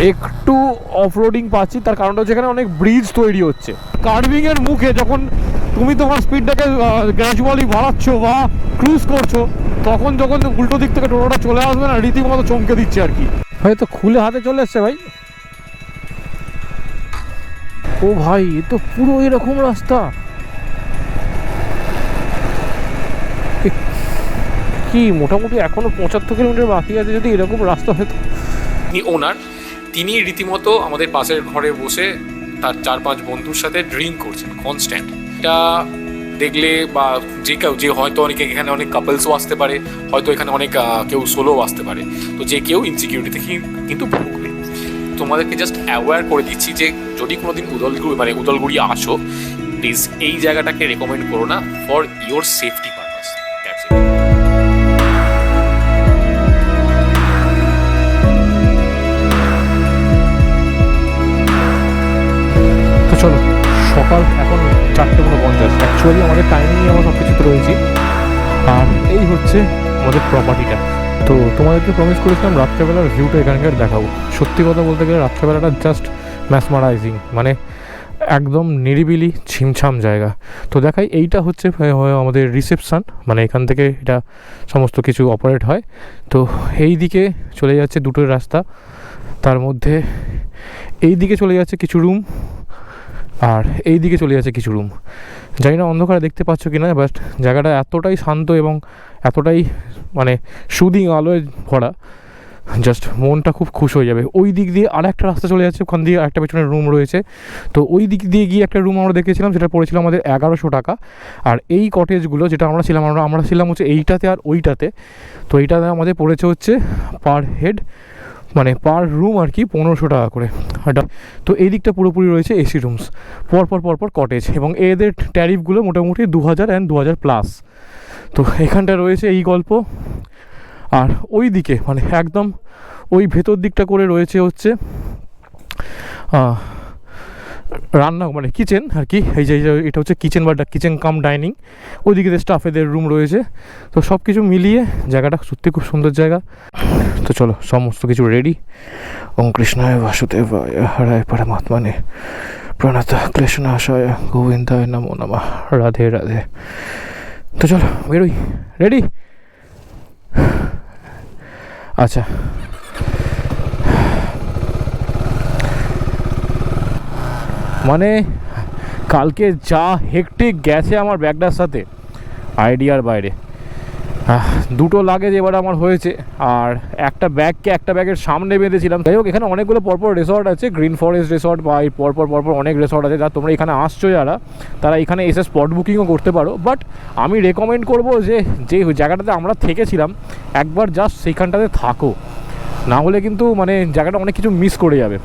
একটু অফরোডিং পাচ্ছি, তার কারণটা হচ্ছে এখানে অনেক ব্রিজ তৈরি হচ্ছে। কার্ভিংয়ের মুখে যখন তুমি তোমার স্পিডটাকে গ্র্যাজুয়ালি বাড়াচ্ছ বা ক্রুজ করছো, তখন যখন উল্টো দিক থেকে টোটোটা চলে আসবে না, রীতিমতো চমকে দিচ্ছে আর কি। হয়তো খুলে হাতে চলে এসছে ভাই। ও ভাই, এ তো পুরো এরকম রাস্তা। কি মোটামুটি এখনো 75 কিলোমিটার বাকি আছে, যদি এরকম রাস্তা হতো। তিনি ওনার, তিনি রীতিমতো আমাদের পাশের ঘরে বসে তার 4-5 বন্ধুর সাথে ড্রিঙ্ক করছেন কনস্ট্যান্ট। এটা দেখলে বা যে হয়তো অনেকে এখানে অনেক কাপলসও আসতে পারে, হয়তো এখানে অনেক কেউ সোলোও আসতে পারে, তো যে কেউ ইনসিকিউরিটি থেকে কিন্তু ভুগবে। তোমাদেরকে জাস্ট অ্যাওয়্যার করে দিচ্ছি যে যদি কোনোদিন উদলগুড়ি আসো, প্লিজ এই জায়গাটাকে রেকমেন্ড করো না ফর ইয়োর সেফটি পারপাস। তো চলো, সকাল এখন 4:49। অ্যাকচুয়ালি আমাদের টাইমিংয়ে আমরা সব কিছুতে রয়েছি। আর এই হচ্ছে আমাদের প্রপার্টিটা। তো তোমাদেরকে প্রমিস করেছিলাম রাত্রেবেলার ভিউটা এখানকার দেখাবো। সত্যি কথা বলতে গেলে রাত্রেবেলাটা জাস্ট ম্যাসমারাইজিং, মানে একদম নিরিবিলি ছিমছাম জায়গা। তো দেখাই, এইটা হচ্ছে আমাদের রিসেপশান, মানে এখান থেকে এটা সমস্ত কিছু অপারেট হয়। তো এই দিকে চলে যাচ্ছে দুটো রাস্তা, তার মধ্যে এই দিকে চলে যাচ্ছে কিছু রুম, আর এই দিকে চলে যাচ্ছে কিছু রুম। জানি না অন্ধকারে দেখতে পাচ্ছ কি না, বাট জায়গাটা এতটাই শান্ত এবং এতটাই মানে সুদিং আলোয় ভরা, জাস্ট মনটা খুব খুশ হয়ে যাবে। ওই দিক দিয়ে আর একটা রাস্তা চলে যাচ্ছে, ওখান দিয়ে একটা পেছনের রুম রয়েছে। তো ওই দিক দিয়ে গিয়ে একটা রুম আমরা দেখেছিলাম, সেটা পড়েছিল আমাদের 1100 টাকা। আর এই কটেজগুলো যেটা আমরা ছিলাম হচ্ছে এইটাতে আর ওইটাতে। তো এইটাতে আমাদের পড়েছে হচ্ছে পার হেড, মানে পার রুম আর কি 1500 টাকা করে। তো এই দিকটা পুরোপুরি রয়েছে এসি রুমস, পরপর কটেজ, এবং এদের ট্যারিফগুলো মোটামুটি 2000 অ্যান্ড 2000+। তো এখানটা রয়েছে এই গল্প। আর ওই দিকে মানে একদম ওই ভেতর দিকটা করে রয়েছে হচ্ছে রান্না, মানে কিচেন আর কি। এই যে এটা হচ্ছে কিচেন বা কিচেন কাম ডাইনিং। ওইদিকে স্টাফেদের রুম রয়েছে। তো সব কিছু মিলিয়ে জায়গাটা সত্যি খুব সুন্দর জায়গা। তো চলো, সমস্ত কিছু রেডি। ওম কৃষ্ণায় বাসুদেবায় হরায় পরমাত্মনে প্রণত ক্লেশনাশয় গোবিন্দায় নমো নমঃ। রাধে রাধে। তো চলো বেরোই, রেডি? আচ্ছা, মানে কালকে যা হেক্টিক গেছে আমার ব্যাগটার সাথে, আইডিয়ার বাইরে। দুটো লাগেজ এবার আমার হয়েছে, আর একটা ব্যাগের সামনে বেঁধেছিলাম। যাই হোক, এখানে অনেকগুলো পরপর রিসর্ট আছে, গ্রিন ফরেস্ট রিসর্ট বা এই পরপর অনেক রিসর্ট আছে। যা তোমরা এখানে আসছো যারা, তারা এখানে এসে স্পট বুকিংও করতে পারো। বাট আমি রেকমেন্ড করবো যে জায়গাটাতে আমরা থেকেছিলাম একবার জাস্ট সেইখানটাতে থাকো, না হলে কিন্তু মানে জায়গাটা অনেক কিছু মিস করে যাবে।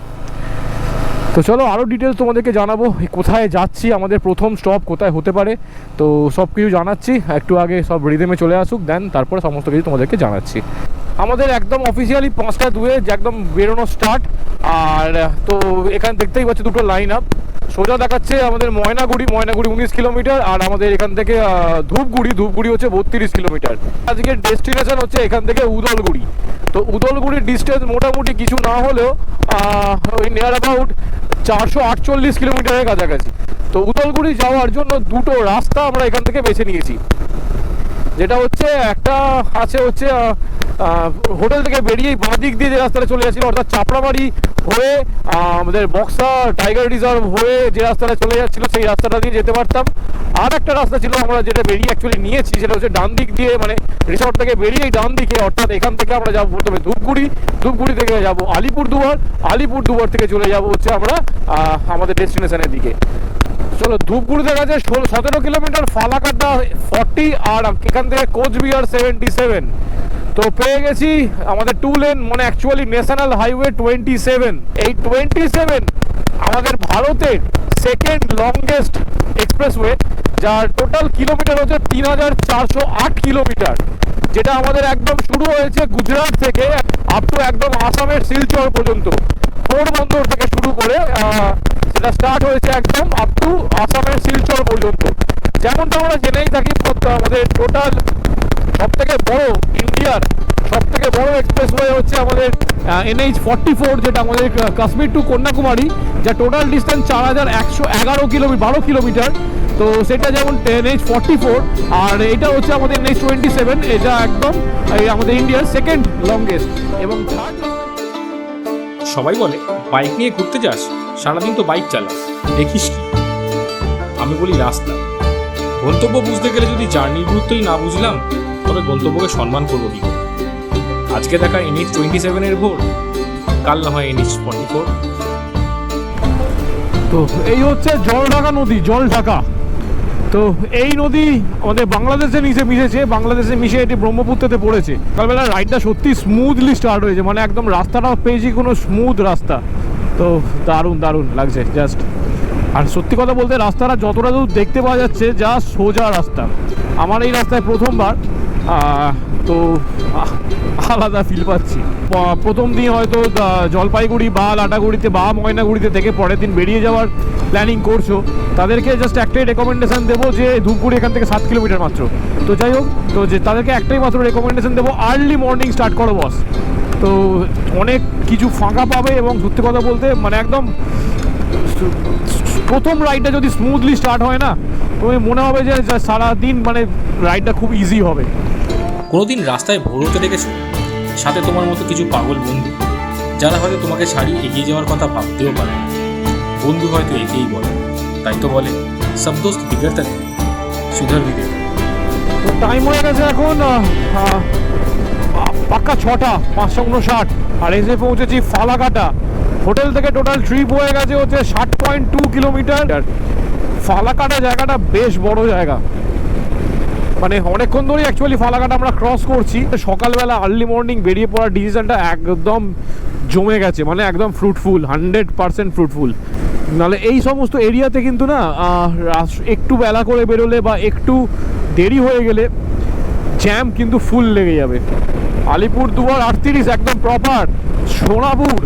তো চলো, আরও ডিটেলস তোমাদেরকে জানাবো, কোথায় যাচ্ছি, আমাদের প্রথম স্টপ কোথায় হতে পারে। তো সব কিছু জানাচ্ছি, একটু আগে সব রিদেমে চলে আসুক, দেন তারপরে সমস্ত কিছু তোমাদেরকে জানাচ্ছি। আমাদের একদম অফিসিয়ালি 5টা 2 একদম বেরোনো স্টার্ট। আর তো এখানে দেখতেই পাচ্ছি দুটো লাইন আপ। সোজা দেখাচ্ছে আমাদের ময়নাগুড়ি 19 কিলোমিটার, আর আমাদের এখান থেকে ধূপগুড়ি হচ্ছে 32 কিলোমিটার। আজকের ডেস্টিনেশন হচ্ছে এখান থেকে উদলগুড়ি। তো উদলগুড়ির ডিস্টেন্স মোটামুটি কিছু না হলেও ওই নিয়ার অ্যাবাউট 448 কিলোমিটারের কাছাকাছি। তো উদলগুড়ি যাওয়ার জন্য দুটো রাস্তা আমরা এখান থেকে বেছে নিয়েছি। যেটা হচ্ছে একটা আছে হচ্ছে হোটেল থেকে বেরিয়েই বাঁ দিক দিয়ে যে রাস্তাটা চলে যাচ্ছিল, অর্থাৎ চাপড়াবাড়ি হয়ে আমাদের বক্সা টাইগার রিজার্ভ হয়ে যে রাস্তাটা চলে যাচ্ছিলো, সেই রাস্তাটা দিয়ে যেতে পারতাম। আর একটা রাস্তা ছিল আমরা যেটা বেরিয়ে অ্যাকচুয়ালি নিয়েছি, সেটা হচ্ছে ডান দিক দিয়ে, মানে রিসর্ট থেকে বেরিয়েই ডান দিকে, অর্থাৎ এখান থেকে আমরা যাবো প্রথমে ধূপগুড়ি থেকে যাবো আলিপুরদুয়ার থেকে চলে যাবো হচ্ছে আমরা আমাদের ডেস্টিনেশনের দিকে। চলো, ধূপগুড়ি দেখা যায় 17 কিলোমিটার, ফালাকাটা 40, আর এখান থেকে কোচবিহার 77। তো পেয়ে গেছি আমাদের 2 লেন, মানে অ্যাকচুয়ালি ন্যাশনাল হাইওয়ে 27। এই 27 আমাদের ভারতের সেকেন্ড লংগেস্ট এক্সপ্রেসওয়ে, যার টোটাল কিলোমিটার হচ্ছে 3408 কিলোমিটার, যেটা আমাদের একদম শুরু হয়েছে গুজরাট থেকে আপ টু একদম আসামের শিলচর পর্যন্ত। পোরবন্দর থেকে শুরু করে সেটা স্টার্ট হয়েছে একদম আপ টু আসামের শিলচর পর্যন্ত। যেমনটা আমরা জেনেই থাকি আমাদের টোটাল সবথেকে বড় ইন্ডিয়ার সবথেকে বড় এক্সপ্রেসওয়ে হচ্ছে আমাদের NH44, যেটা আমাদের কাশ্মীর টু কন্যাকুমারী, যা টোটাল ডিস্টেন্স 4111 কিলোমিটার। তো সেটা যেমন NH44, আর এটা হচ্ছে আমাদের NH27, এটা একদম আমাদের ইন্ডিয়ার সেকেন্ড লংগেস্ট এবং থার্ড। সবাই বলে বাইক নিয়ে ঘুরতে যাস, সারাদিন তো বাইক চালাস, দেখিস কি? আমি বলি রাস্তা। গন্তব্য বুঝতে গেলে যদি জার্নির গুরুত্বই না বুঝলাম, তবে গন্তব্যকে সম্মান করবো কি করে? আজকে দেখা NH27 এর ভোর, কাল না হয় NH44। তো এই হচ্ছে জলঢাকা নদী, জলঢাকা। তো এই নদী আমাদের বাংলাদেশে মিশেছে, বাংলাদেশে মিশে এটি ব্রহ্মপুত্রতে পড়েছে। সকালবেলা রাইডটা সত্যি স্মুথলি স্টার্ট হয়েছে, মানে একদম রাস্তাটাও পেয়েছি কোনো স্মুথ রাস্তা। তো দারুণ দারুণ লাগছে জাস্ট। আর সত্যি কথা বলতে রাস্তাটা যতটা দূর দেখতে পাওয়া যাচ্ছে, যা সোজা রাস্তা। আমার এই রাস্তায় প্রথমবার, তো আলাদা ফিল পাচ্ছি। প্রথম দিন হয়তো জলপাইগুড়ি বা লাটাগুড়িতে বা ময়নাগুড়িতে থেকে পরের দিন বেরিয়ে যাওয়ার প্ল্যানিং করছো, তাদেরকে জাস্ট একটাই রেকমেন্ডেশন দেবো যে ধূপগুড়ি এখান থেকে 7 কিলোমিটার মাত্র। তো যাই হোক, তো যে তাদেরকে একটাই মাত্র রেকমেন্ডেশন দেবো, আর্লি মর্নিং স্টার্ট করো বস। তো অনেক কিছু ফাঁকা পাবে এবং সত্যি কথা বলতে মানে একদম প্রথম রাইডটা যদি স্মুথলি স্টার্ট হয় না, তুমি মনে হবে যে সারাদিন মানে রাইডটা খুব ইজি হবে। কোনোদিন রাস্তায় ভোর হতে দেখেছো? সাথে তোমার মতো কিছু পাগল বন্ধু, যারা হয়তো তোমাকে ছাড়িয়ে এগিয়ে যাওয়ার কথা ভাবতেও পারে না। বন্ধু হয়তো একেই বলে, তাই তো বলে সব দোস্ত বিগড়তে নেই, সুধর भी देते। তো টাইম হয়ে গেছে এখন পাক্কা 6টা 5:59, আর এসে পৌঁছেছি ফালাকাটা। হোটেল থেকে টোটাল ট্রিপ হয়ে গেছে হচ্ছে 60.2 কিলোমিটার। ফালাকাটা জায়গাটা বেশ বড় জায়গা, মানে অনেকক্ষণ ধরেই অ্যাকচুয়ালি ফালাকাটা আমরা ক্রস করছি। সকালবেলা আর্লি মর্নিং বেরিয়ে পড়ার ডিসিশনটা একদম জমে গেছে, মানে একদম ফ্রুটফুল, 100% ফ্রুটফুল। নাহলে এই সমস্ত এরিয়াতে কিন্তু না একটু বেলা করে বেরোলে বা একটু দেরি হয়ে গেলে জ্যাম কিন্তু ফুল লেগে যাবে। আলিপুরদুয়ার 38 একদম প্রপার, সোনাপুর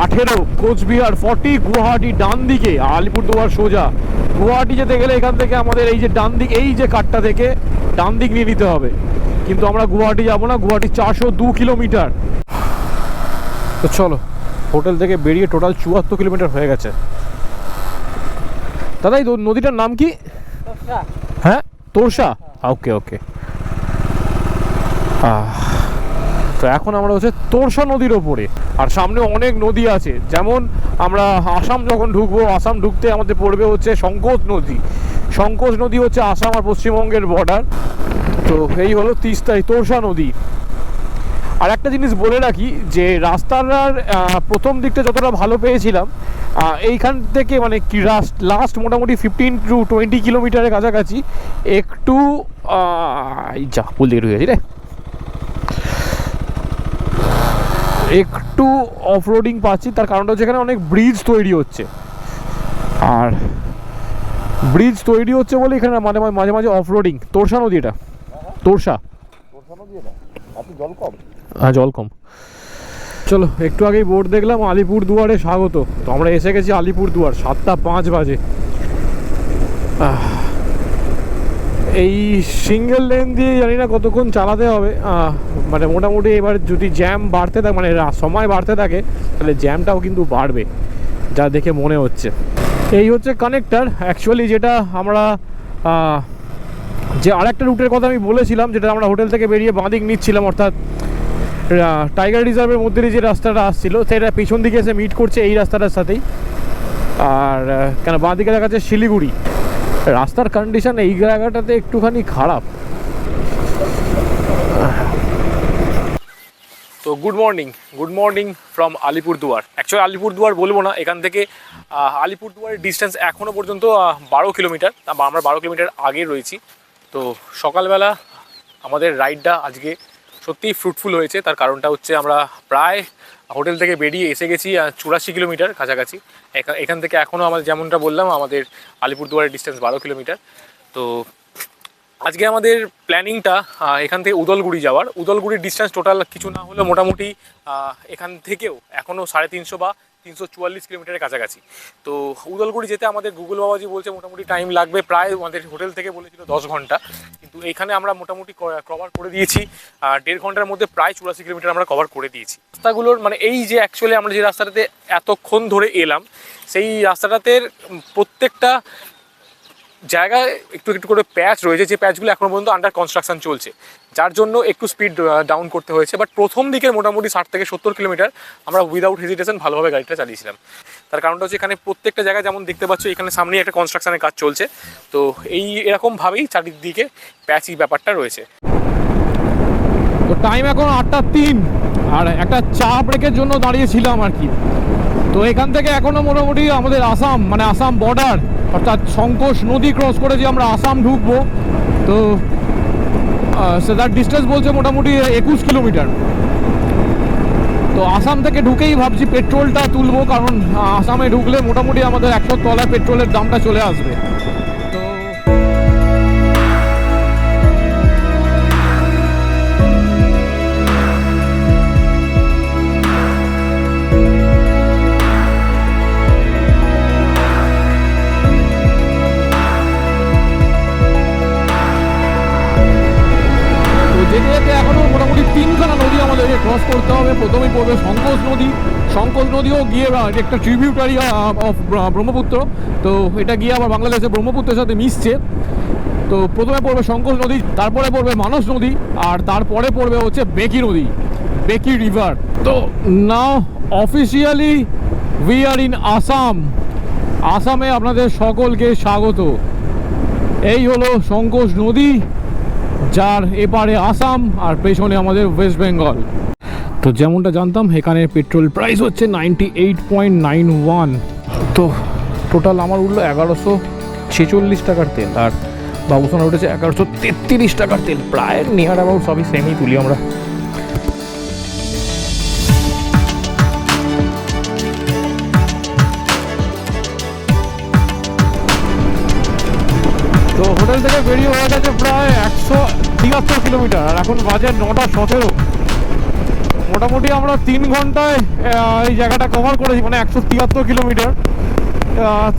18, কোচবিহার 40, গুয়াহাটি ডান দিকে, আলিপুরদুয়ার সোজা। গুয়াহাটি যেতে গেলে এখান থেকে আমাদের এই যে ডান দিক, এই যে কাটটা থেকে ডান দিক নিয়ে নিতে হবে, কিন্তু আমরা গুয়াহাটি যাবো না। গুয়াহাটি 402 কিলোমিটার। তো চলো, হোটেল থেকে বেরিয়ে টোটাল 74 কিলোমিটার হয়ে গেছে। দাদা এই নদীটার নাম কি? হ্যাঁ, তোরসা। ওকে ওকে। তো এখন আমরা হচ্ছে তোরসা নদীর ওপরে, আর সামনে অনেক নদী আছে। যেমন আমরা আসাম যখন ঢুকবো, আসাম ঢুকতে আমাদের পড়বে হচ্ছে সংকোচ নদী। সংকোচ নদী হচ্ছে আসাম আর পশ্চিমবঙ্গের বর্ডার। তো এই হলো তিস্তাই তোরসা নদী। আর একটা জিনিস বলে রাখি যে রাস্তার প্রথম দিকটা যতটা ভালো পেয়েছিলাম, এইখান থেকে মানে কি লাস্ট মোটামুটি 15 to 20 কিলোমিটারের কাছাকাছি একটু যা ভুল দিকে ঢুকে গেছি রে, একটু অফরোডিং পাচ্ছি। তার কারণটা হচ্ছে এখানে অনেক ব্রিজ তৈরি হচ্ছে, আর ব্রিজ তৈরি হচ্ছে বলে এখানে মাঝে মাঝে অফরোডিং। তোরসা নদী এটা, তোরসা নদী এটা, জল কম। হ্যাঁ, জল কম। চলো, একটু আগেই বোর্ড দেখলাম আলিপুরদুয়ারে স্বাগত। তো আমরা এসে গেছি আলিপুরদুয়ার, 7:05 বাজে। এই সিঙ্গেল লেন দিয়ে জানি না কতক্ষণ চালাতে হবে, মানে মোটামুটি এবার যদি জ্যাম বাড়তে থাকে, মানে সময় বাড়তে থাকে, তাহলে জ্যামটাও কিন্তু বাড়বে যা দেখে মনে হচ্ছে। এই হচ্ছে কানেক্টার অ্যাকচুয়ালি, যেটা আমরা যে আরেকটা রুটের কথা আমি বলেছিলাম, যেটা আমরা হোটেল থেকে বেরিয়ে বাঁদিক নিচ্ছিলাম, অর্থাৎ টাইগার রিজার্ভের মধ্যে যে রাস্তাটা আসছিল সেটা পিছন দিকে এসে মিট করছে এই রাস্তাটার সাথেই। আর কেন বাঁদিকে দেখা যাচ্ছে শিলিগুড়ি। রাস্তার কন্ডিশন এই জায়গাটাতে একটুখানি খারাপ। তো good morning from Alipurduar. Actually Alipurduar বলবো না, এখান থেকে আলিপুরদুয়ারের ডিস্টেন্স এখনও পর্যন্ত 12 কিলোমিটার, আমরা 12 কিলোমিটার আগে রয়েছি। তো সকালবেলা আমাদের রাইডটা আজকে সত্যিই ফ্রুটফুল হয়েছে। তার কারণটা হচ্ছে আমরা প্রায় হোটেল থেকে বেরিয়ে এসে গেছি 84 কিলোমিটার কাছাকাছি। এখান থেকে এখনও আমাদের যেমনটা বললাম, আমাদের আলিপুরদুয়ারের ডিস্টেন্স 12 কিলোমিটার। তো আজকে আমাদের প্ল্যানিংটা এখান থেকে উদলগুড়ি যাওয়ার। উদলগুড়ির ডিস্টেন্স টোটাল কিছু না হলেও মোটামুটি এখান থেকেও এখনও 350 বা 344 কিলোমিটারের কাছাকাছি। তো উদলগুড়ি যেতে আমাদের গুগল বাবাজি বলছে মোটামুটি টাইম লাগবে, প্রায় আমাদের হোটেল থেকে বলেছিল 10 ঘন্টা, কিন্তু এইখানে আমরা মোটামুটি কভার করে দিয়েছি। আর 1.5 ঘন্টার মধ্যে প্রায় 84 কিলোমিটার আমরা কভার করে দিয়েছি। রাস্তাগুলোর মানে এই যে অ্যাকচুয়ালি আমরা যে রাস্তাটাতে এতক্ষণ ধরে এলাম, সেই রাস্তাটাতে প্রত্যেকটা জায়গায় একটু একটু করে প্যাচ রয়েছে, যে প্যাচগুলো এখনো পর্যন্ত আন্ডার কনস্ট্রাকশন চলছে, যার জন্য একটু স্পিড ডাউন করতে হয়েছে। বাট প্রথম দিকে মোটামুটি 60 থেকে 70 কিলোমিটার আমরা উইদাউট হেজিটেশন ভালোভাবে গাড়িটা চালিয়েছিলাম। তার কারণটা হচ্ছে এখানে প্রত্যেকটা জায়গায় যেমন দেখতে পাচ্ছ, এখানে সামনেই একটা কনস্ট্রাকশনের কাজ চলছে, তো এরকমভাবেই চারিদিকে প্যাচি ব্যাপারটা রয়েছে। তো টাইম এখন 8:03, আর একটা চা ব্রেকের জন্য দাঁড়িয়েছিলাম আর কি। তো এখান থেকে এখনও মোটামুটি আমাদের আসাম, মানে আসাম বর্ডার, অর্থাৎ সংকোশ নদী ক্রস করে যে আমরা আসাম ঢুকবো, তো তার ডিস্টেন্স বলছে মোটামুটি 21 কিলোমিটার। তো আসাম থেকে ঢুকেই ভাবছি পেট্রোলটা তুলবো, কারণ আসামে ঢুকলে মোটামুটি আমাদের 100 তলায় পেট্রোলের দামটা চলে আসবে। তো এখনো মোটামুটি 3খানা নদী আমাদেরকে ক্রস করতে হবে। প্রথমেই পড়বে সংকোচ নদী, সংকোচ নদীও গিয়ে একটা ট্রিবিউটারি অফ ব্রহ্মপুত্র, তো এটা গিয়ে আবার বাংলাদেশের ব্রহ্মপুত্রের সাথে মিশছে। তো প্রথমে পড়বে সংকোচ নদী, তারপরে পড়বে মানস নদী, আর তারপরে পড়বে হচ্ছে বেকি নদী, বেকি রিভার। তো now officially we are in Assam. আসামে আপনাদের সকলকে স্বাগত। এই হলো সংকোচ নদী, যার এপারে আসাম আর পেছনে আমাদের ওয়েস্ট বেঙ্গল। তো যেমনটা জানতাম, এখানে পেট্রোল প্রাইস হচ্ছে 98.91। তো টোটাল আমার উঠলো 1146 টাকার তেল, আর বাবুসোনা উঠেছে 1133 টাকার তেল। প্রায় নিয়ার অ্যাবাউট সবই সেমই তুলি আমরা। তো হোটেল থেকে বেরিয়ে হয়ে গেছে প্রায় 173 কিলোমিটার, আর এখন বাজে 9:17। মোটামুটি আমরা 3 ঘন্টায় এই জায়গাটা কভার করেছি, মানে 173 কিলোমিটার।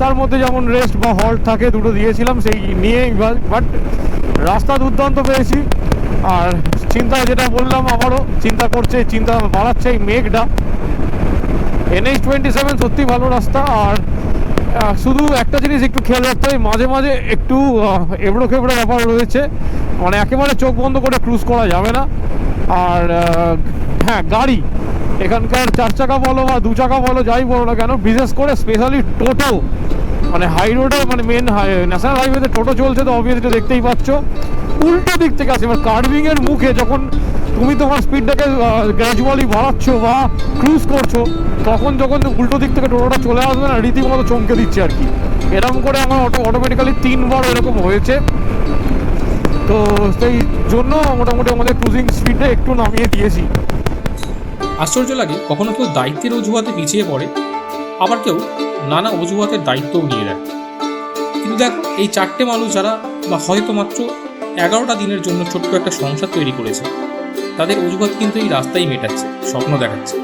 তার মধ্যে যেমন রেস্ট বা হল্ট থাকে দুটো দিয়েছিলাম, সেই নিয়েই। বাট রাস্তা দুর্দান্ত পেয়েছি। আর চিন্তা, যেটা বললাম, আমারও চিন্তা বাড়াচ্ছে এই মেঘটা। NH-27 সত্যি ভালো রাস্তা। আর শুধু একটা জিনিস একটু খেয়াল রাখতে হবে, মাঝে মাঝে একটু এবড়ো খেবড়ো ব্যাপার রয়েছে, মানে একেবারে চোখ বন্ধ করে ক্রুজ করা যাবে না। আর হ্যাঁ, গাড়ি এখানকার 4 চাকা বলো বা 2 চাকা বলো, যাই বলো না কেন, বিশেষ করে স্পেশালি টোটো, মানে হাই রোডে, মানে মেন ন্যাশনাল হাইওয়েতে টোটো চলছে, তো অবভিয়াসলি দেখতেই পাচ্ছ উল্টো দিক থেকে আসে। এবার কার্ভিংয়ের মুখে যখন তুমি তোমার স্পিডটাকে গ্র্যাজুয়ালি বাড়াচ্ছ বা ক্রুজ করছো, তখন যখন উল্টো দিক থেকে টোটোটা চলে আসবে না, রীতিমতো চমকে দিচ্ছে আর কি। এরকম করে আমার অটোমেটিক্যালি 3 বার এরকম হয়েছে। তো সেই জন্য মোটামুটি আমাদের ক্রুজিং স্পিডটা একটু নামিয়ে দিয়েছি। আশ্চর্য লাগে, কখনো কেউ দায়িত্বের অজুহাতে পিছিয়ে পড়ে, আবার কেউ নানা অজুহাতের দায়িত্বও নিয়ে নেয়। কিন্তু দেখো, এই 4টে মানুষ যারা বা হয়তো মাত্র 11টা দিনের জন্য ছোট্ট একটা সংসার তৈরি করেছে, তাদের অজুহাত কিন্তু এই রাস্তাই মেটাচ্ছে, স্বপ্ন দেখাচ্ছে।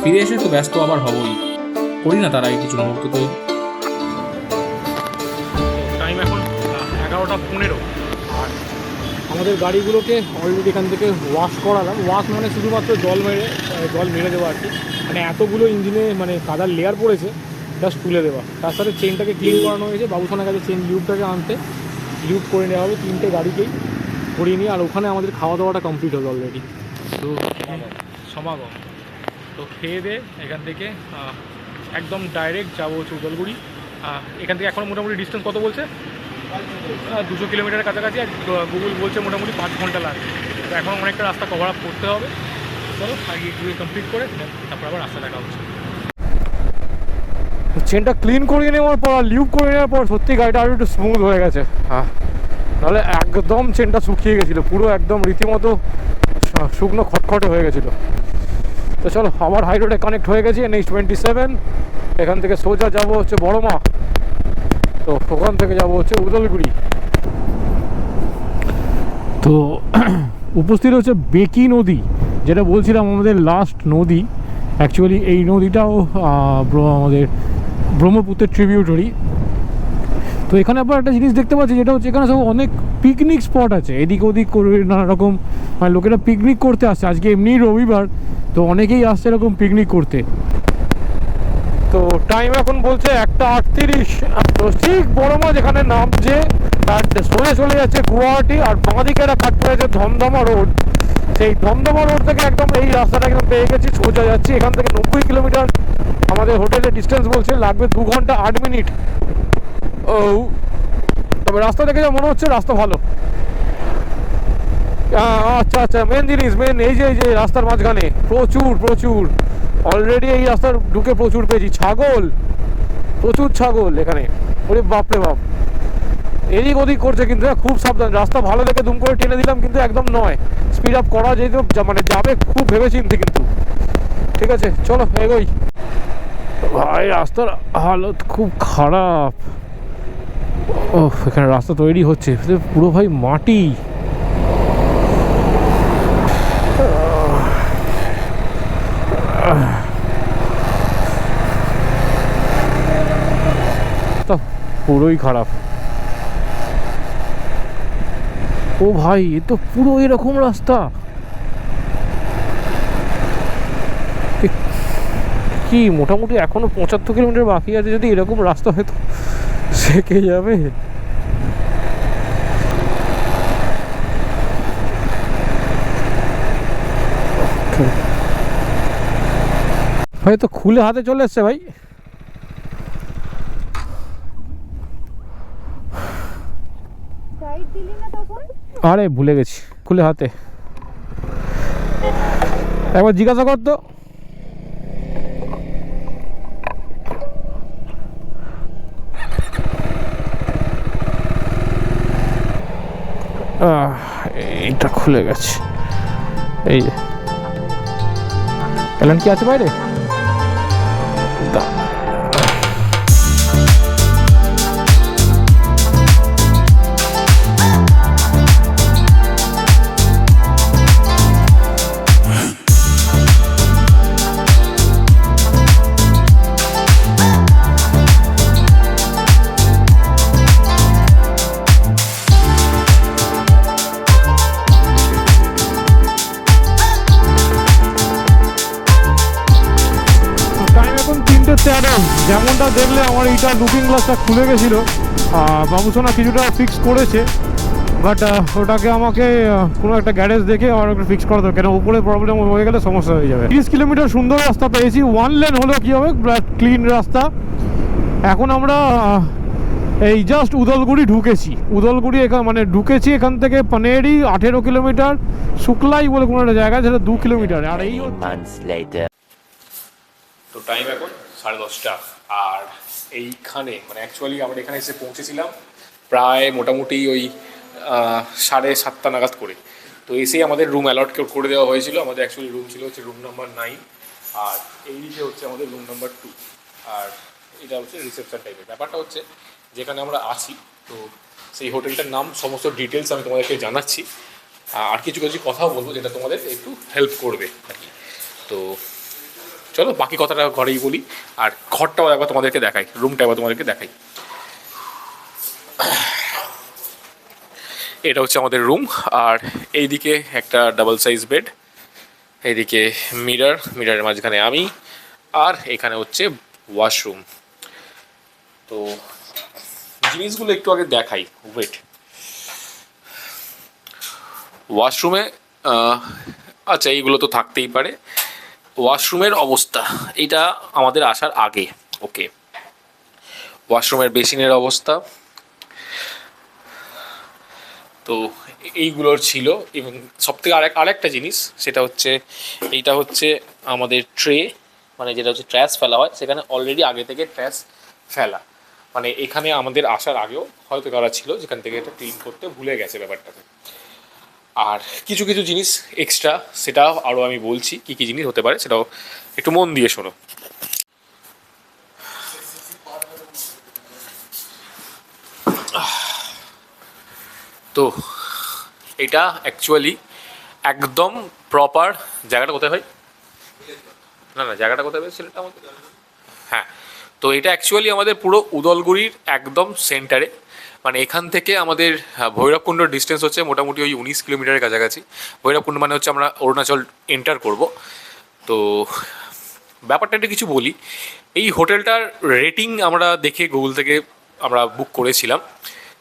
ফিরে এসে তো ব্যস্ত আবার হবই, করি না তারা এই কিছু মুহূর্ত তৈরি। টাইম এখন 11:15, আর আমাদের গাড়িগুলোকে অলরেডি এখান থেকে ওয়াশ করালাম। ওয়াশ মানে শুধুমাত্র জল মেরে দেওয়া আর কি, মানে এতগুলো ইঞ্জিনে মানে কাদার লেয়ার পড়েছে, জাস্ট তুলে দেওয়া। তার সাথে চেনটাকে ক্লিন করানো হয়েছে, বাবুসোনার কাছে চেন লিউবটাকে আনতে, লিউব করে নেওয়া হবে 3টে গাড়িকেই করিয়ে নিয়ে। আর ওখানে আমাদের খাওয়া দাওয়াটা কমপ্লিট হবে অলরেডি। তো সমাগম, তো খেয়ে দিয়ে এখান থেকে একদম ডাইরেক্ট যাবো হচ্ছে উদলগুড়ি। এখান থেকে এখন মোটামুটি ডিস্টেন্স কত বলছে, 200 কিলোমিটারের কাছাকাছি, আর গুগল বলছে মোটামুটি 5 ঘন্টা লাগবে। তো এখন অনেকটা রাস্তা কভার আপ করতে হবে। চলো আগে এগুলো কমপ্লিট করে তারপর আবার রাস্তা দেখা হচ্ছে। চেনটা ক্লিন করিয়ে নেওয়ার পর আর লিউব করে নেওয়ার পর সত্যি গাড়িটা আরও একটু স্মুথ হয়ে গেছে। হ্যাঁ, নাহলে একদম চেনটা শুকিয়ে গেছিলো, পুরো একদম রীতিমতো শুকনো খটখটে হয়ে গেছিলো। তো চলো, আবার হাই রোডে কানেক্ট হয়ে গেছি, NH-27। এখান থেকে সোজা যাবো হচ্ছে বড়মা, তো ওখান থেকে যাবো হচ্ছে উদলগুড়ি। তো উপস্থিত হচ্ছে বেকি নদী, যেটা বলছিলাম আমাদের লাস্ট নদী। অ্যাকচুয়ালি এই নদীটাও আমাদের ব্রহ্মপুত্রের ট্রিবিউটারি। তো এখানে আবার একটা জিনিস দেখতে পাচ্ছি, যেটা হচ্ছে এখানে সব অনেক পিকনিক স্পট আছে, এদিক ওদিক করে নানা রকম, মানে লোকেরা পিকনিক করতে আসছে। আজকে এমনি রবিবার, তো অনেকেই আসছে এরকম পিকনিক করতে। তো টাইম এখন বলছে 1:38। তো ঠিক বড় মাছ এখানে নামছে, আর সোজা চলে যাচ্ছে গুয়াহাটি, আর বাঁদিকে একটা কাট পড়েছে ধমধমা রোড। সেই ধমধমা রোড থেকে একদম এই রাস্তাটা একদম পেয়ে গেছি, সোজা যাচ্ছি। এখান থেকে 90 কিলোমিটার আমাদের হোটেলের ডিস্টেন্স বলছে, লাগবে 2 ঘন্টা 8 মিনিট। ও, তবে রাস্তা দেখে যা মনে হচ্ছে রাস্তা ভালো। আচ্ছা আচ্ছা, মেন জিনিস, এই যে রাস্তার মাঝখানে প্রচুর অলরেডি এই রাস্তার ঢুকে প্রচুর পেয়েছি প্রচুর ছাগল এখানে। ওরে বাপরে বাপ, এদিক ওদিক করছে, কিন্তু খুব সাবধান। রাস্তা ভালো দেখে দুম করে টেনে দিলাম, কিন্তু একদম নয়, স্পিড আপ করা যেহেতু মানে যাবে খুব ভেবেচিন্তে কিন্তু। ঠিক আছে, চলো এগোই। ভাই রাস্তার হালত খুব খারাপ। ও, এখানে রাস্তা তৈরি হচ্ছে, পুরো ভাই মাটি। পুরোই খারাপ। ও ভাই, এ তো পুরো এরকম রাস্তা। কি মোটামুটি এখনো 75 কিলোমিটার বাকি আছে, যদি এরকম রাস্তা হয়তো সেকে যাবে। হয়তো খুলে হাতে চলে এসছে ভাই। আরে ভুলে গেছি, খুলে হাতে একবার জিজ্ঞাসা করতো। এইটা খুলে গেছে। এই যে এলেন কি আছে বাইরে। যেমনটা দেখলে আমার এইটা লুকিং গ্লাসটা খুলে গেছিলো, বাবুসোনা কিছুটা ফিক্স করেছে, বাট ওটাকে আমাকে কোনো একটা গ্যারেজ দেখে আমার একটু ফিক্স করা দরকার, কেন উপরে প্রবলেম হয়ে গেলে সমস্যা হয়ে যাবে। 30 কিলোমিটার সুন্দর রাস্তা পেয়েছি, 1 লেন হলেও কী হবে, ক্লিন রাস্তা। এখন আমরা এই জাস্ট উদলগুড়ি ঢুকেছি, মানে ঢুকেছি এখান থেকে পানেরি 18 কিলোমিটার, শুক্লাই বলে কোনো একটা জায়গা, যেটা 2 কিলোমিটার। আর এই তো টাইম এখন 10:30, আর এইখানে মানে অ্যাকচুয়ালি আমরা এখানে এসে পৌঁছেছিলাম প্রায় মোটামুটি ওই 7:30 নাগাদ করে। তো এসেই আমাদের রুম অ্যালট করে দেওয়া হয়েছিল। আমাদের অ্যাকচুয়ালি রুম ছিল হচ্ছে রুম নাম্বার 9, আর এই দিকে হচ্ছে আমাদের রুম নাম্বার 2, আর এটা হচ্ছে রিসেপশন টাইপের। ব্যাপারটা হচ্ছে যেখানে আমরা আছি, তো সেই হোটেলটার নাম, সমস্ত ডিটেলস আমি তোমাদেরকে জানাচ্ছি, আর কিছু কথাও বলবো যেটা তোমাদের একটু হেল্প করবে আর কি। তো চলো বাকি কথাটা ঘরেই বলি, আর ঘরটাও একবার তোমাদেরকে দেখাই, রুমটা একবার তোমাদেরকে দেখাই। এটা হচ্ছে আমাদের রুম, আর এইদিকে একটা ডাবল সাইজ বেড, এইদিকে মিররের মাঝখানে আমি, আর এখানে হচ্ছে ওয়াশরুম। তো জিনিসগুলো একটু আগে দেখাই, ওয়েট। ওয়াশরুমে আচ্ছা এইগুলো তো থাকতেই পারে। ওয়াশরুমের অবস্থা, এটা আমাদের আসার আগে, ওকে। ওয়াশরুমের বেসিনের অবস্থা তো এইগুলোর ছিল। এবং সবথেকে আরেকটা জিনিস, সেটা হচ্ছে এইটা হচ্ছে আমাদের ট্রে, মানে যেটা হচ্ছে ট্র্যাশ ফেলা হয়, সেখানে অলরেডি আগে থেকে ট্র্যাশ ফেলা, মানে এখানে আমাদের আসার আগেও হয়তো করা ছিল, যেখান থেকে এটা ক্লিন করতে ভুলে গেছে ব্যাপারটাতে। আর কিছু জিনিস এক্সট্রা, সেটা আরও আমি বলছি কী কী জিনিস হতে পারে, সেটাও একটু মন দিয়ে শোনো। তো এটা অ্যাকচুয়ালি একদম প্রপার জায়গাটা কোথায় হয়, না না, জায়গাটা কোথায় পেয়েছিল এটা আমাদের? হ্যাঁ, তো এটা অ্যাকচুয়ালি আমাদের পুরো উদলগুড়ির একদম সেন্টারে, মানে এখান থেকে আমাদের ভৈরবকুণ্ডর ডিস্টেন্স হচ্ছে মোটামুটি ওই 19 কিলোমিটারের কাছাকাছি। ভৈরবকুণ্ড মানে হচ্ছে আমরা অরুণাচল এন্টার করব। তো ব্যাপারটা একটু কিছু বলি। এই হোটেলটার রেটিং আমরা দেখে গুগল থেকে আমরা বুক করেছিলাম,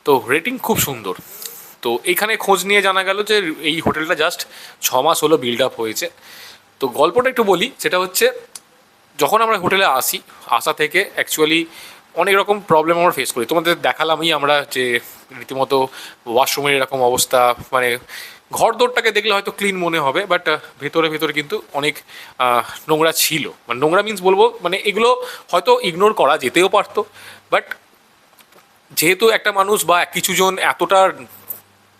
তো রেটিং খুব সুন্দর। তো এইখানে খোঁজ নিয়ে জানা গেল যে এই হোটেলটা জাস্ট 6 মাস হলো বিল্ড আপ হয়েছে। তো গল্পটা একটু বলি, সেটা হচ্ছে যখন আমরা হোটেলে আসা থেকে অ্যাকচুয়ালি অনেক রকম প্রবলেম আমরা ফেস করি। তোমাদের দেখালামই আমরা যে রীতিমতো ওয়াশরুমের এরকম অবস্থা, মানে ঘর দোরটাকে দেখলে হয়তো ক্লিন মনে হবে, বাট ভেতরে ভেতরে কিন্তু অনেক নোংরা ছিল। মানে নোংরা মিন্স বলবো, মানে এগুলো হয়তো ইগনোর করা যেতেও পারতো, বাট যেহেতু একটা মানুষ বা কিছু জন এতটা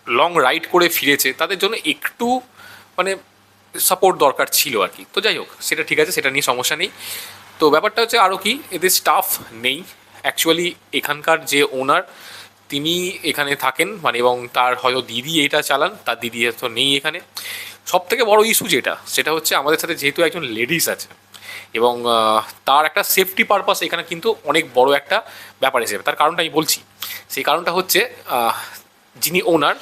লং রাইড করে ফিরেছে, তাদের জন্য একটু মানে সাপোর্ট দরকার ছিল আর কি। তো যাই হোক, সেটা ঠিক আছে, সেটা নিয়ে সমস্যা নেই। তো ব্যাপারটা হচ্ছে আরও কি, এদের স্টাফ নেই অ্যাকচুয়ালি। এখানকার যে ওনার, তিনি এখানে থাকেন, মানে এবং তার হয়তো দিদি এটা চালান, তার দিদি তো নেই এখানে। সব থেকে বড় ইস্যু সেটা হচ্ছে আমাদের সাথে যেহেতু একজন লেডিস আছে, এবং তার একটা সেফটি পারপাস এখানে কিন্তু অনেক বড় একটা ব্যাপার হিসেবে। তার কারণটা আমি বলছি। সেই কারণটা হচ্ছে যিনি ওনার,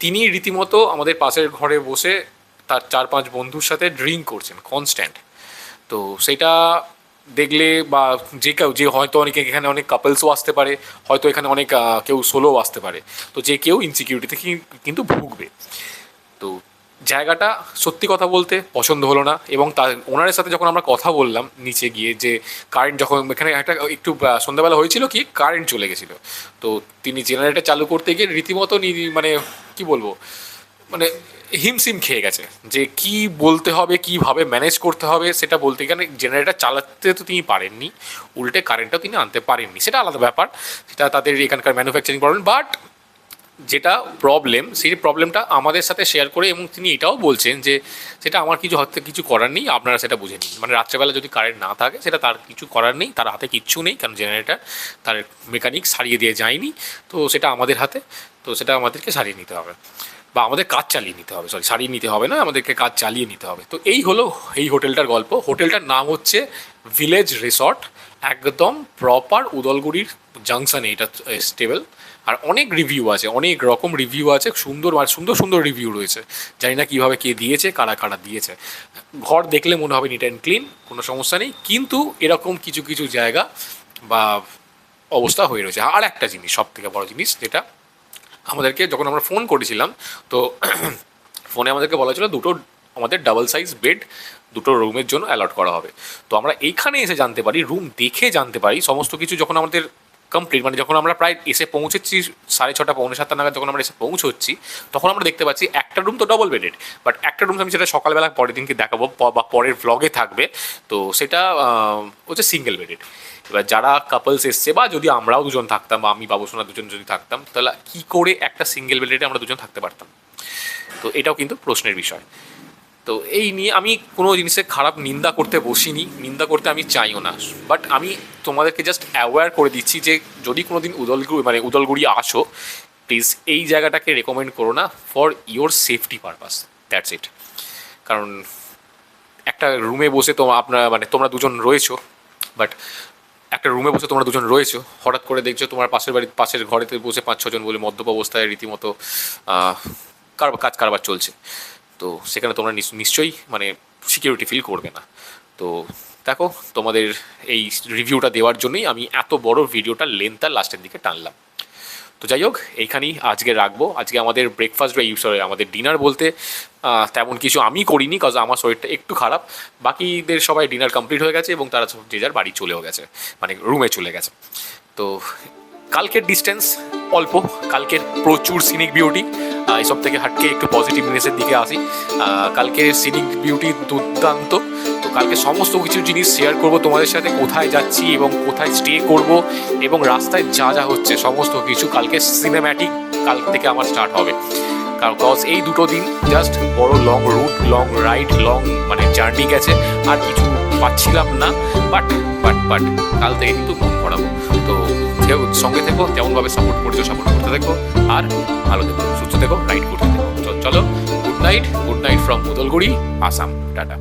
তিনি রীতিমতো আমাদের পাশের ঘরে বসে তার 4-5 বন্ধুর সাথে ড্রিঙ্ক করছেন কনস্ট্যান্ট। তো সেটা দেখলে বা যে হয়তো অনেকে এখানে অনেক কাপলসও আসতে পারে, হয়তো এখানে অনেক কেউ সোলোও আসতে পারে, তো যে কেউ ইনসিকিউরিটিতে কিন্তু ভুগবে। তো জায়গাটা সত্যি কথা বলতে পছন্দ হলো না। এবং তার ওনারের সাথে যখন আমরা কথা বললাম নিচে গিয়ে, যে কারেন্ট যখন এখানে একটু সন্ধ্যাবেলা হয়েছিল কি, কারেন্ট চলে গেছিলো, তো তিনি জেনারেটর চালু করতে গিয়ে রীতিমতো মানে কি বলবো, মানে হিমসিম খেয়ে গেছে যে কি বলতে হবে, কীভাবে ম্যানেজ করতে হবে সেটা বলতে গেলে। জেনারেটর চালাতে তো তিনি পারেননি, উল্টে কারেন্টটাও তিনি আনতে পারেননি, সেটা আলাদা ব্যাপার, সেটা তাদের এখানকার ম্যানুফ্যাকচারিং প্রবলেম। বাট যেটা প্রবলেম, সেই প্রবলেমটা আমাদের সাথে শেয়ার করে, এবং তিনি এটাও বলছেন যে সেটা আমার কিছু করার নেই, আপনারা সেটা বুঝে নিন। মানে রাত্রেবেলা যদি কারেন্ট না থাকে, সেটা তার কিছু করার নেই, তার হাতে কিচ্ছু নেই, কারণ জেনারেটর তার মেকানিক সারিয়ে দিয়ে যায়নি, তো সেটা আমাদের হাতে, তো সেটা আমাদেরকে সারিয়ে নিতে হবে, বা আমাদের কাজ চালিয়ে নিতে হবে। সারিয়ে নিতে হবে না, আমাদেরকে কাজ চালিয়ে নিতে হবে। তো এই হলো এই হোটেলটার গল্প। হোটেলটার নাম হচ্ছে ভিলেজ রিসর্ট, একদম প্রপার উদলগুড়ির জাংশনে এটা স্টেবল। আর অনেক রিভিউ আছে, অনেক রকম রিভিউ আছে, সুন্দর সুন্দর রিভিউ রয়েছে। জানি না কীভাবে কে দিয়েছে, কারা দিয়েছে। ঘর দেখলে মনে হবে নিট অ্যান্ড ক্লিন, কোনো সমস্যা নেই, কিন্তু এরকম কিছু কিছু জায়গা বা অবস্থা হয়ে রয়েছে। আর একটা জিনিস, সব থেকে বড় জিনিস, যেটা আমাদেরকে যখন আমরা ফোন করেছিলাম, তো ফোনে আমাদেরকে বলা ছিল আমাদের ডাবল সাইজ বেড 2 রুমের জন্য অ্যালট করা হবে। তো আমরা এইখানে এসে জানতে পারি, রুম দেখে জানতে পারি সমস্ত কিছু, যখন আমাদের কমপ্লিট, মানে যখন আমরা প্রায় এসে পৌঁছেছি 6:30 পৌনে 7 নাগাদ যখন আমরা এসে পৌঁছচ্ছি, তখন আমরা দেখতে পাচ্ছি একটা রুম তো ডবল বেডেড, বাট একটা রুম আমি সেটা সকালবেলা পরের দিনকে দেখাবো বা পরের ভ্লগে থাকবে, তো সেটা হচ্ছে সিঙ্গেল বেডেড। এবার যারা কাপলস এসছে, বা যদি আমরাও দুজন থাকতাম, বা আমি বাবুসোনা দুজন যদি থাকতাম, তাহলে কী করে একটা সিঙ্গেল বেডে আমরা দুজন থাকতে পারতাম? তো এটাও কিন্তু প্রশ্নের বিষয়। তো এই নিয়ে আমি কোনো জিনিসে খারাপ নিন্দা করতে বসিনি, নিন্দা করতে আমি চাইও না, বাট আমি তোমাদেরকে জাস্ট অ্যাওয়্যার করে দিচ্ছি যে যদি কোনো দিন উদলগুড়ি আসো, প্লিজ এই জায়গাটাকে রেকমেন্ড করো না for your safety purpose, that's it. কারণ একটা রুমে বসে তোমরা দুজন রয়েছো, বাট একটা রুমে বসে তোমরা দুজন রয়েছো, হঠাৎ করে দেখছো তোমার পাশের ঘরেতে বসে 5-6 জন বলে মদ্যপ অবস্থায় রীতিমতো কারবার চলছে, তো সেখানে তোমরা নিশ্চয়ই মানে সিকিউরিটি ফিল করবে না। তো দেখো, তোমাদের এই রিভিউটা দেওয়ার জন্যই আমি এত বড় ভিডিওটা লেন্থটা লাস্টের দিকে টানলাম। তো যাই হোক, এইখানেই আজকে রাখবো। আজকে আমাদের ব্রেকফাস্ট আমাদের ডিনার বলতে তেমন কিছু আমি করিনি, কজ আমার শরীরটা একটু খারাপ। বাকিদের সবাই ডিনার কমপ্লিট হয়ে গেছে এবং তারা যে যার বাড়ি চলেও গেছে, মানে রুমে চলে গেছে। তো কালকের ডিস্টেন্স অল্প, কালকের প্রচুর সিনিক বিউটি, এসব থেকে হাটকে একটু পজিটিভনেসের দিকে আসি। কালকের সিনিক বিউটি দুর্দান্ত। তো কালকে সমস্ত কিছু জিনিস শেয়ার করব তোমাদের সাথে, কোথায় যাচ্ছি এবং কোথায় স্টে করব, এবং রাস্তায় যা হচ্ছে সমস্ত কিছু কালকে সিনেম্যাটিক কাল থেকে আমার স্টার্ট হবে। কারণ এই 2 দিন জাস্ট বড় long route, long ride, long মানে জার্নি গেছে, আর কিছু পাচ্ছিলাম না। বাট কাল থেকে কিন্তু মন ভরাবো। তো সঙ্গে থেকো, যেমনভাবে সাপোর্ট করতে থেকো, আর ভালো থেকো, সুস্থ থেকো, রাইড করতে থেকো। চলো, good night from Udalguri, Assam, tata.